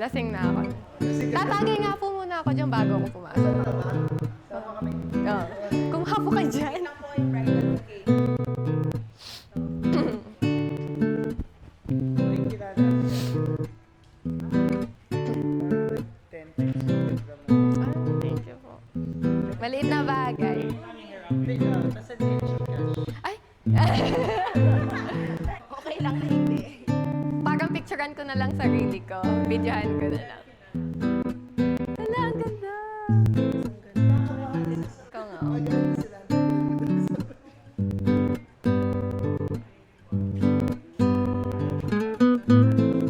lasing na ako. Tatagay nga po muna ako dyan bago ako pumasok. Sama kami. Oo. Kumuha po kayo dyan. Ito po yung bridal cake. Yung kilala. 10 times. Thank you po. Maliit na bagay. Nasa Gcash. Ay! Okay lang na hindi. Parang picturean ko na lang sarili ko. Videohan ko na lang. Hala, ang ganda! Ikaw nga.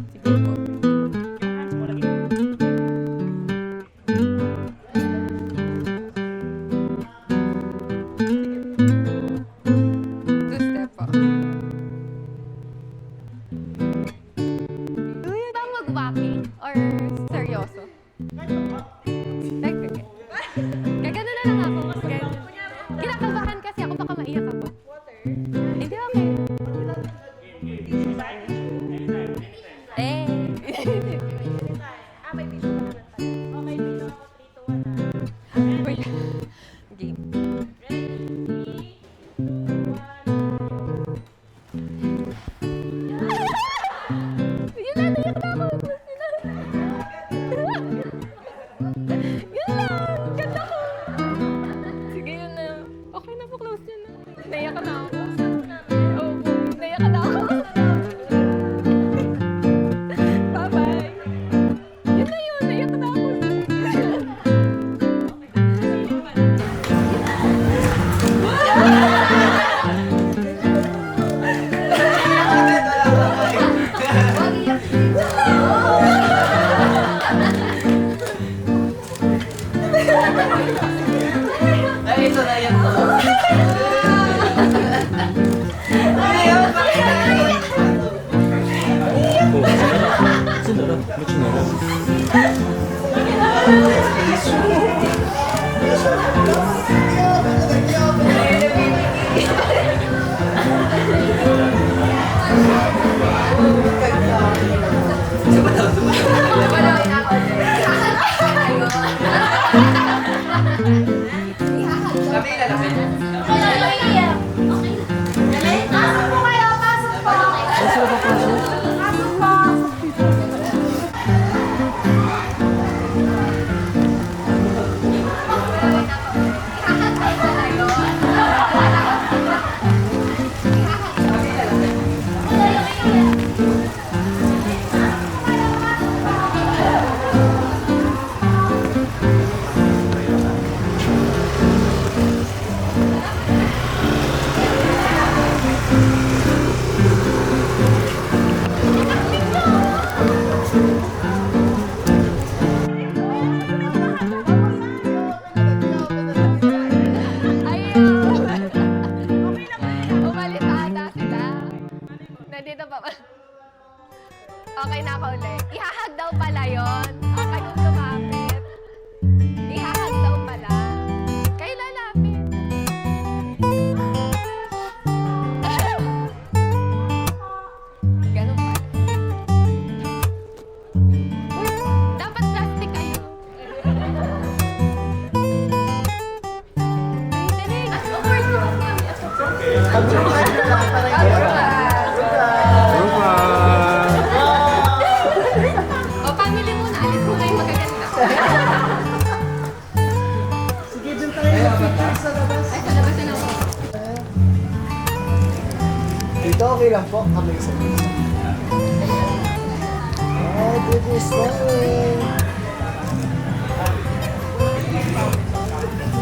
Sige po. Two step po. Ba mag-walking? Or seryoso? Like, gagano na lang ako. Kinakabahan kasi ako, baka maiyak ako. Hindi, okay. Eh. May video ka naman pala. May video ako 3 to 1 Wait. Game. Yun na, naiyak na ako. Yun lang, ganda ko. Sige, yun na. Okay na po, close yun na. Naiyak na ako. Oo po, naiyak na ako. Bye-bye. Yun na yun, naiyak na ako. Ay, ito na yan. Umalis ata sila. Nandito pa ba? Okay na ako ulit. Ihahag daw pala yun. Kayong lumapit. Ihahag daw pala. Kayo lalapit. Ganun pala. Uy, dapat plastic kayo. O, family muna. Alis muna yung magaganda. Sige, dun tayo sa labas. Ay, sa labas na ako. Dito okay lang po. Kami isa. Oh, baby, smiling.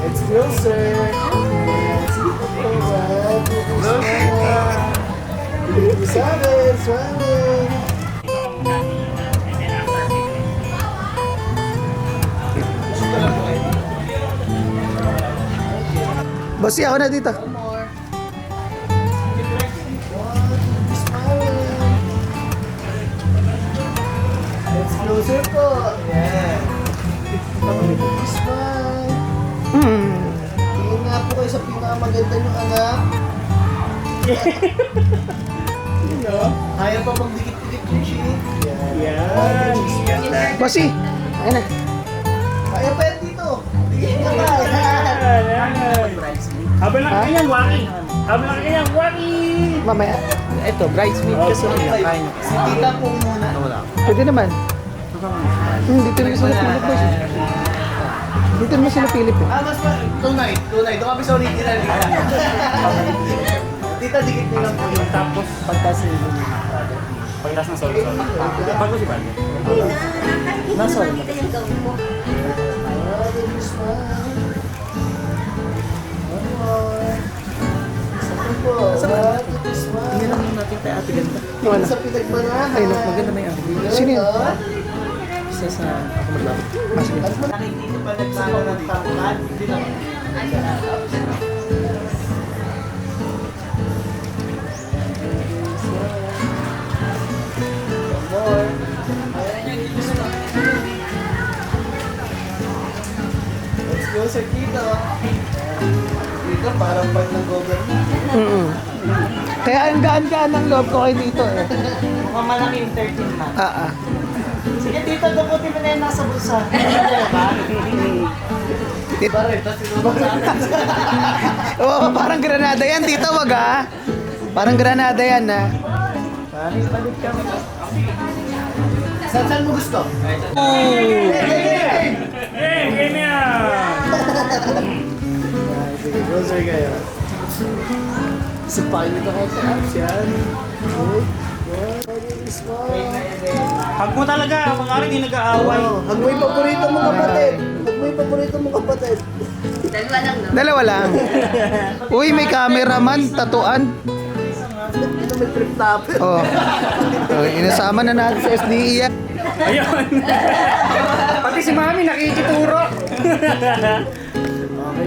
It's closer. Baby, smiling. Bossy, ako na dito. Let's closer po. Yeah. Smile. Tingin nga po kayo sa pinakamaganda nyo anak. Kaya pa magdikit-dikit Yan. Bossy, ayun na. Kaya pa yan dito. Tingin ka ba? Yan. Habang nakakayan, waki. Habang nakakayan, waki. Mamaya. Ito, bridesmaid kasi kain. Si tita po muna. Pwede naman. Dito naman sila Philip, boss. Dito naman sila Philip. Ah, mas pa. Tunay. Doon kami sa original. Tita, dikit nilang po yun. Tapos, Pagkasi. pagkas ng solo. Pag ko si Bali. Nasa Hindi lang natin tayo ate ganda. Yung ano? Sa pinagmanahan. Ayun, Maganda may ang Sino yun? Isa sa ako maglapit. Nakikita pa nagsama ng tangkad. Hindi naman. Let's go sa Tito. Tito, parang pag nag-government. Kaya ang gaan-gaan ng loob ko kay dito eh. Mukhang malaki yung 13 man. Ah. Sige, Tito, daputin mo na yung nasa bulsa. Diba? Pare, tapos sinubang sa akin. Oo, parang granada yan dito, wag ah. Parang granada yan ah. Pare, palit kami. Saan mo gusto? Hey, game yan! Sige, closer kayo. Sapakin nito ko sa apps yan. Hag mo talaga, pag-ari di nag-aaway. Hag mo yung paborito mong kapatid. Hag mo yung paborito mong kapatid. Dalawa lang. Uy, may cameraman, tatuan. Ito may trip top. Oh. Inasama na natin sa SDE yan. Ayun. Pati si Mami nakikituro.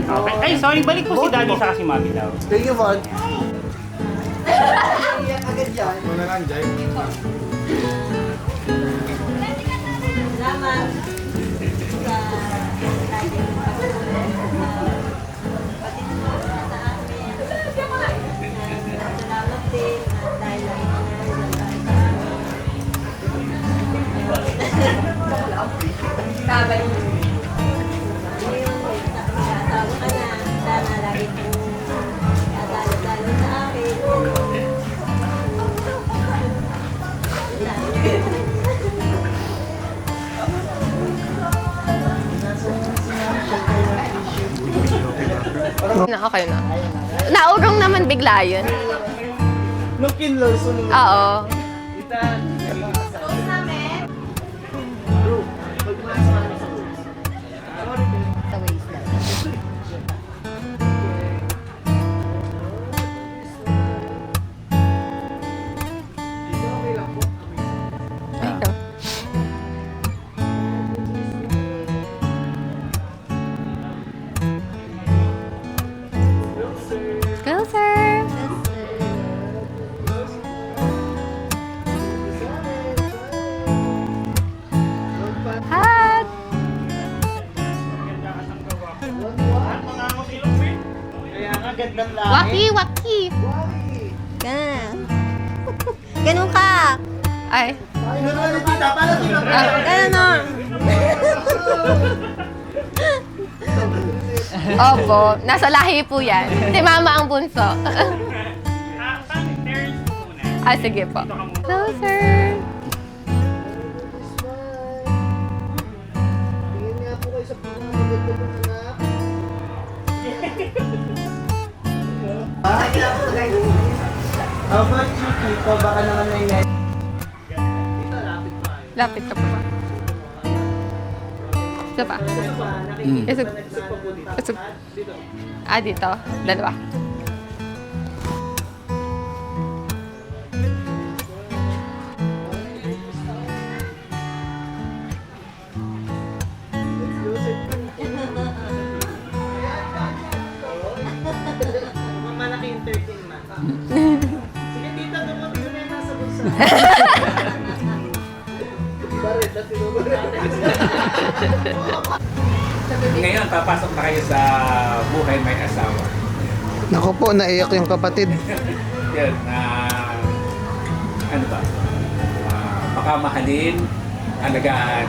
Okay. Ay, sorry, balik po si Daddy sa si Mami daw. Thank you, Vaughn. Iyak agad yan. Muna lang, Jai. Na, okay na. Naurong naman bigla yun. Looking low, sunod. Oo. Closer. Hot. Kaya nga, gandang lahi. Waki, waki. Ganun. Ganun ka. Ay. Ano naman ni tita? Paano tita? Ganun o. Opo, nasa lahi po yan. Si mama ang bunso. Ah, sige po. Closer. Tingin nga po kayo sa pinakamaganda ng anak. How about you, Tito? Baka naman may net. Lapit ka pa ba? Isa pa. Isa. Isa. Ah, dito. Dalawa. Malaki yung 13 man. Sige, Tita, dumating na yung nasa bulsa. Baret, at Ngayon, papasok na kayo sa buhay may asawa. Naku po, naiyak yung kapatid. Yan, ano ba? pamahalin, alagaan,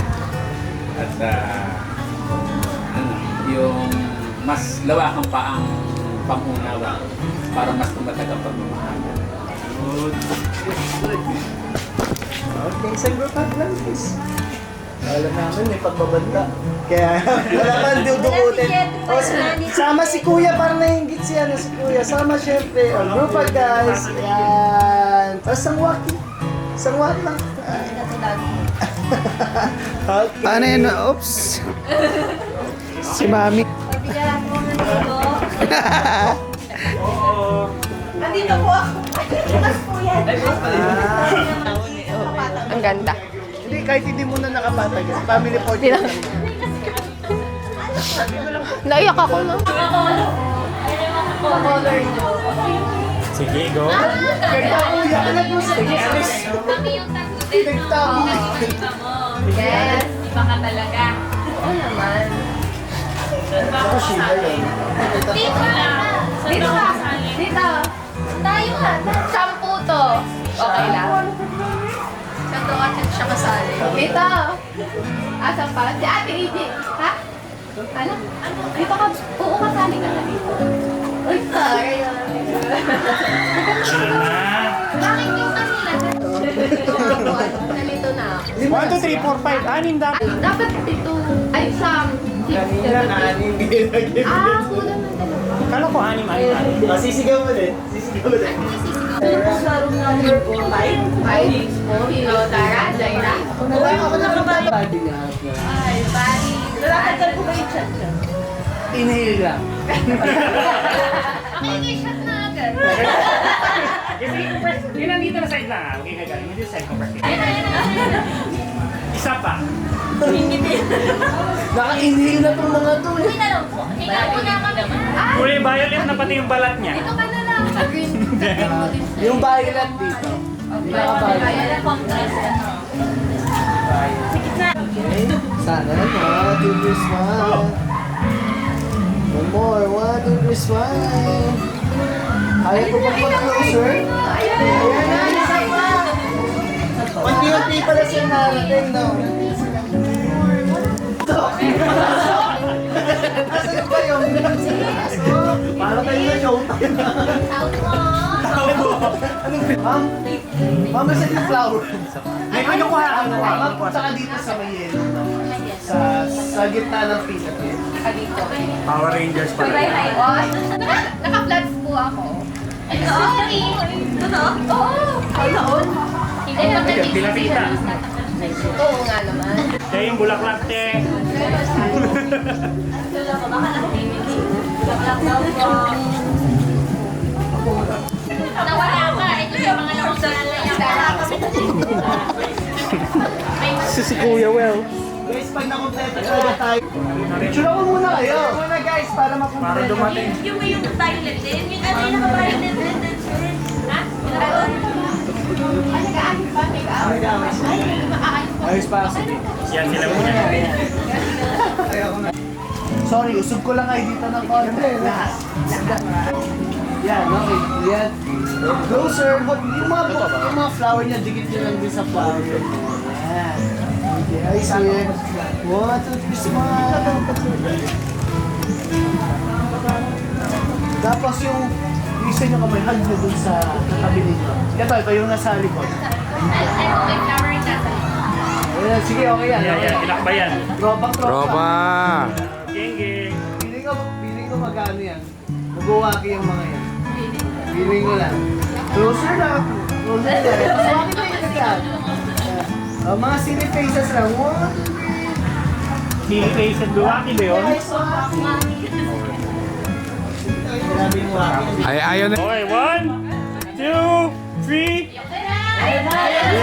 at yung mas lawakan pa ang pangunawa para mas tumatag ang pagmamahal. Okay, sa group hug lang, please. Alam namin, may pagbabanda. Kaya, wala kang dudukutin. O, sama si Kuya, parang nainggit siya na si Kuya. Sama syempre. O, group hug, guys. Yan. Tapos sangwaki. Sangwak lang. Okay. Ano yun? Oops. Si Mami. Nandito po ako. Mas po yan. Ang ganda. Hindi, kahit hindi mo na nakapatag. Family portrait lang. Naiyak ako, no? Sige, go. Kaya Kuya, anak mo sa English. TikTok. Yes. Iba ka talaga. Oo naman. Ako Sheila yun. Dito lang. Dito ka. Dito. Tayo ka. Shampoo to. Okay lang. Ito kasi siya kasali. Dito. Asan pa? Si Ate Iji. Ha? Ano? Dito ka. Oo, kasali ka na dito. Uy, sorry. Bakit yung kanila? Nalito na ako. 1, 2, 3, 4, 5. 6 dapat. Dapat ito. Ay, Sam. Kanina na aning ginagin. Kulang ng dalawa. Kala ko 6. Sisigaw mo din. Sisigaw mo din. Five. Hino, Tara, Jaira. Wala ako na body niya. Ay, bali. Lalakad ko ba yung chat niya? Inhale lang. Makikishot na agad. Yun nandito na side lang. Okay, gagaling. Hindi side ko first. Isa pa. Naka-inhale na itong mga to. Ikaw muna kami. Kulay violet na pati yung balat niya. Ito ka na lang. Green. Green mo din. Yung violet dito. Kaya na contrast. Okay. Sana. 1, 2, 3, smile. One more. 1, 2, 3, smile. Kaya ko ba mag-closer? Unti-unti pala siya narating, no? Asan ba yung? Para tayo na show. Ma'am? Ma'am, nasa yung flower? May kinukuha ka. Ma'am, punta ka dito sa may yelo. Sa gitna ng pila. Power Rangers pala. Naka-flats po ako. Sorry. Totoo? Oo. Ayun. Hindi pa Pilapita. Oo nga naman. Kaya yung bulaklak, te. Nawala ka. Ito yung mga nausan na Si Kuya Well. Guys, pag nakompleto talaga tayo. Picture ako muna kayo. Muna guys, para Para makompleto. dumating. Yung violet din. Yung ano yung naka-violet din. Ha? Ayos pa. Yan sila muna. Sorry, usog ko lang ay dito ng konti. Yan, okay. Yan. Closer. Yung mga flower niya, dikit nyo lang din sa flower. Yan. Okay, I see. 1, 2, 3, smile. Tapos yung isa nyo kamay, hug nyo dun sa tabi ninyo. Ito yung nasa likod. Ayan, sige, okay yan. Yan, ilak ba yan? Tropa. Geng. Feeling ko magano yan. Mag-uwaki yung mga yan. Feeling ko lang. Closer na. Closer na. Mas waki na yung yan. Mga silly faces lang. 1, 2, 3. Silly face at duwaki ba yun? Grabe yung waki. Ay, ayaw na. Okay, 1, 2, 3.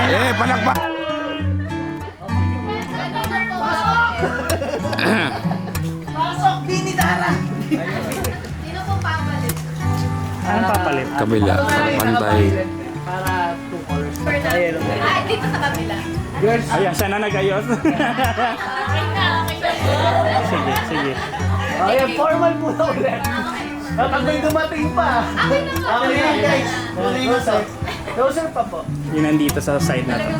Eh, palakpak. Pasok, Bini Dara! Sino po papalit? Anong papalit? Kabila. Pantay. Para 2 colors. Ayun. Ay, dito sa kabila. Girls, Ayan, siya na nag-ayos. Sige. ayan, formal muna ulit. Kapag may dumating pa. Okay na yan, guys. Okay na, sir. Closer pa po. Yung nandito sa side na to.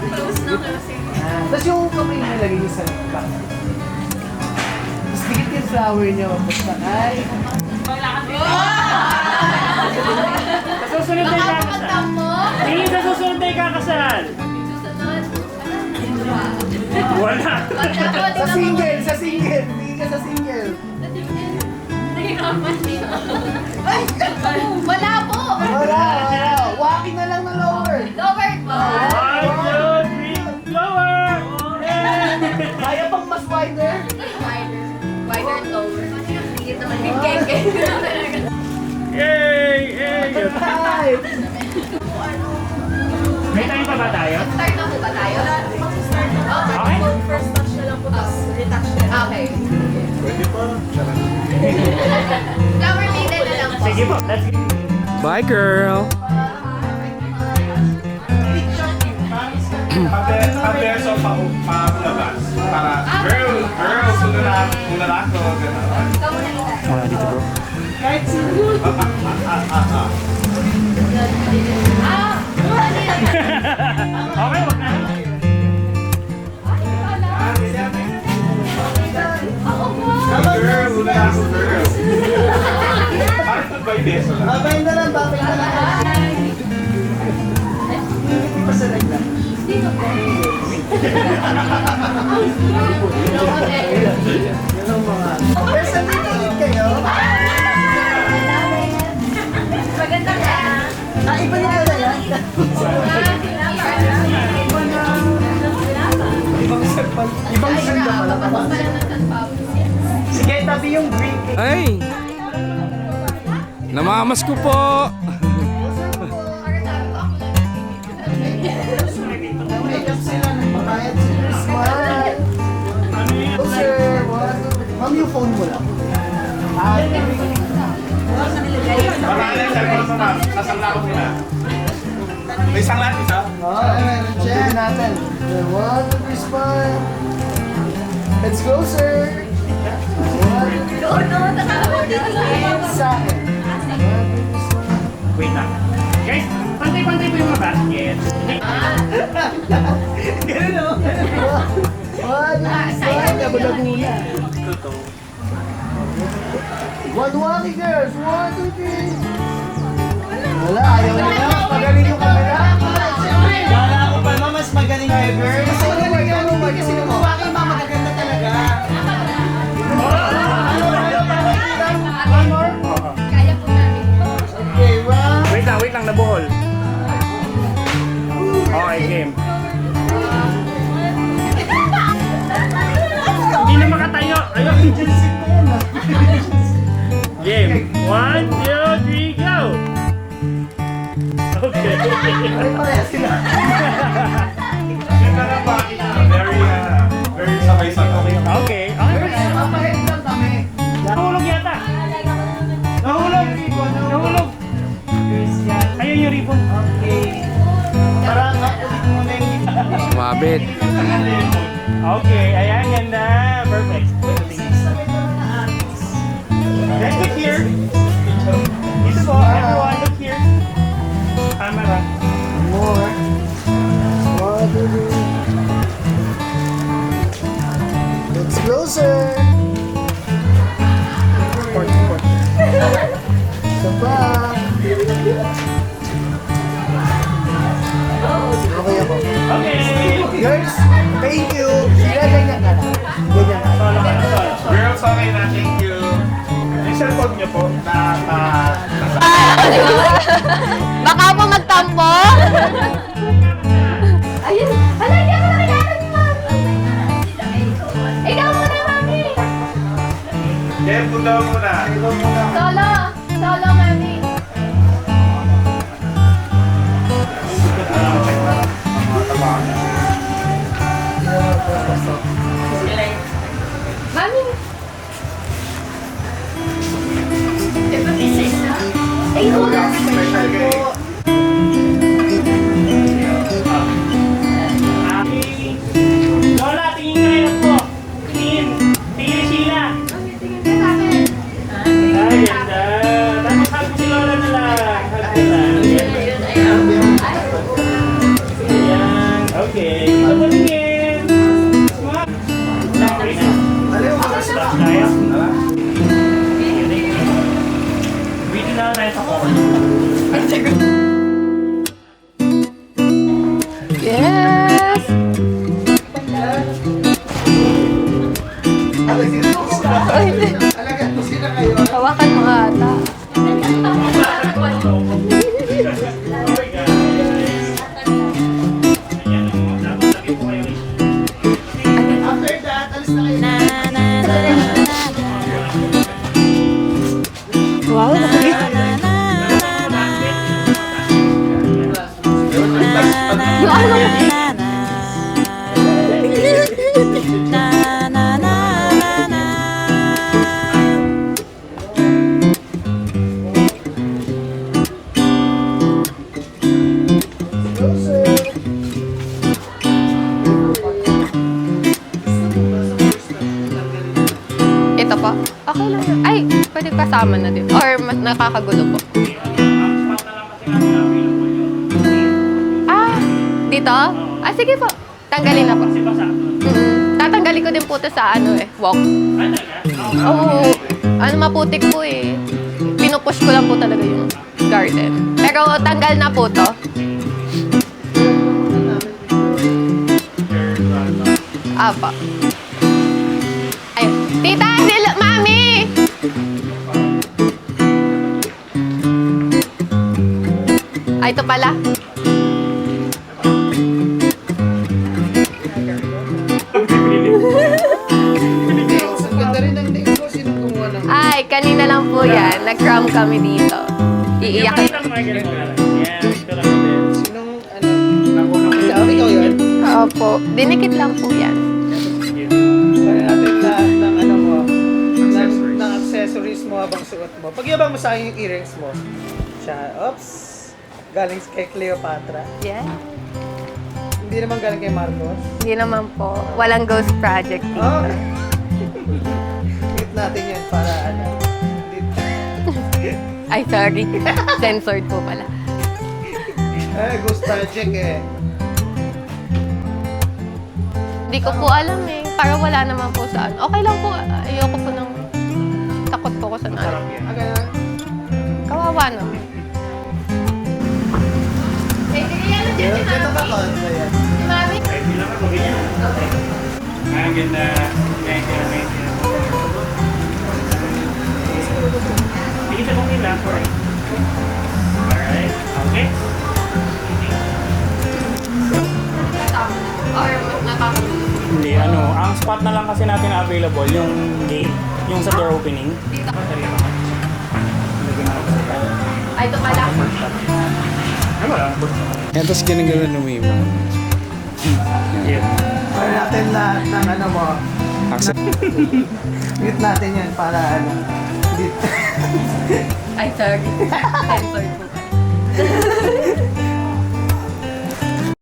Tapos yung kamay niya lagay niyo sa back. Tapos dikit yung flower niyo. Basta ay. Sa susunod na ikakasal. Hindi sa susunod na ikakasal. Wala. Sa single, sa single. Hindi ka sa single. Wala po! Wala. Walking na lang na lower. Lower po! 1, 2, 3, lower! Kaya pang mas wider. Wider and lower. Hindi naman yung keke. Yay! Yay! Hi. May time pa ba tayo? Start na po ba tayo? Okay. First touch na lang po, tapos retouch na. Okay. Flower maiden na lang po. Sige po, let's go. Bye, girl! Pabeso pa palabas. Para, girl, sunod na ako. Gano'n. Dito bro. Kahit single. Okay, wag na. Girl, sunod na ako, girl. Parang ito ba yung beso lang? Babay na lang, babay na lang. Hindi pa sa nagda. Yan ang mga... Pero sa dito ulit kayo? Maganda ka. Iba na pala yan. Ibang set pa. Ibang set na pala. Sige, tabi yung green cake. Ay! Namamas ko po! Makeup sila, nagpapayat sila. Smile. Oh, sir. Ma'am, yung phone mo lang. Marami ang cellphone mo, ma'am. Sasangla ko muna. May sangla isa? Check natin. One, two, three, smile. Let's go, sir. Sa akin. Wait lang. Guys, pantay-pantay po yung mga basket. Ganun o. One, smile. Nabalaguna. One walking girls. One, two, three. Wala, ayaw nila. Magaling yung camera. Wala ko pa naman, mas magaling kayo, girl. Mas magaling kayo, girl. Kasi nung walking mama, maganda talaga. One more? Kaya po namin. Okay, one. Wait lang, nabuhol. Okay, game. Hindi na makatayo. Ayun. Game. 1, 2, 3, go! Okay. Pare-pareha sila. Ganda ng bakit na. Very sabay-sabay. Okay. Okay. Papahit lang kami. Nahulog yata. Nahulog. Nahulog. Ayun yung ribbon. Okay. Parang kapulit mo na yung Sumabit. Okay, ayan, ganda. Perfect. Let's look here. Dito po, everyone, look here. Camera. more. One, two, three. It's closer. Isa pa. Okay ako. Okay. Girls, thank you. Sige, ganyan ka lang. Ganyan ka. Solo ka na, solo. Girls, okay na. Thank you. Yung cellphone niyo po, Baka po magtampo? Ayun. Hala, hindi ako nakilala ni Mami. Ikaw muna, Mami. Then, punta mo muna. Solo. Solo, Mami. Mami. Ay, wala. Special guest. Lola, tingin kayo po. Tingin. Tingin si Sheila. Ay, ganda. Tapos hug si Lola na lang. Hug na lang. Yes! Alagat mo sila kayo. Hawakan mo ata. After that, alis na kayo. Yung ano? Ito pa? Okay lang na. Ay, pwede kasama na din. Or mas nakakagulo po. Ah, dito? Ah, sige po. Tanggalin na po. Tatanggalin ko din po to sa ano eh, walk. Oo. Ano, maputik po eh. Pinupush ko lang po talaga yung garden. Pero tanggal na po to. Apa. Ay, tita, sila, mami! Ay, ito pala. Ang ganda rin ng leg ko. Sino gumawa ng... Ay, kanina lang po yan. Nag-cram kami dito. Iiyak. Sinong ano? Ikaw yun? Opo. Dinikit lang po yan. Kaya natin lahat ng ano mo, ng accessories mo habang suot mo. Pagyabang mo sa akin yung earrings mo. Siya, oops. Galing kay Cleopatra. Yeah. Hindi naman galing kay Marcos. Hindi naman po. Walang ghost project dito. Oh. Hit natin yan para ano. Ay, sorry. Censored po pala. Ghost project eh. Hindi ko po alam eh. Para wala naman po sa ano. Okay lang po. Ayoko po ng... Takot po ko sa nalo. Ganun. Kawawa naman. Ito ba ko? Ayan. Mami? Ang ganda. Dito kong nila. Alright. Okay. Or nakakagulo. Hindi, ano, ang spot na lang kasi natin na available, yung gate, yung sa door opening. Dito. Lagyan natin sa kanya. Ay, ito pala. Ay, wala. Yan, tapos ganun lumima. Para natin lahat ng ano mo. Accept. Mute natin yan para ano. Hindi. Ay, sorry. Censored po pala.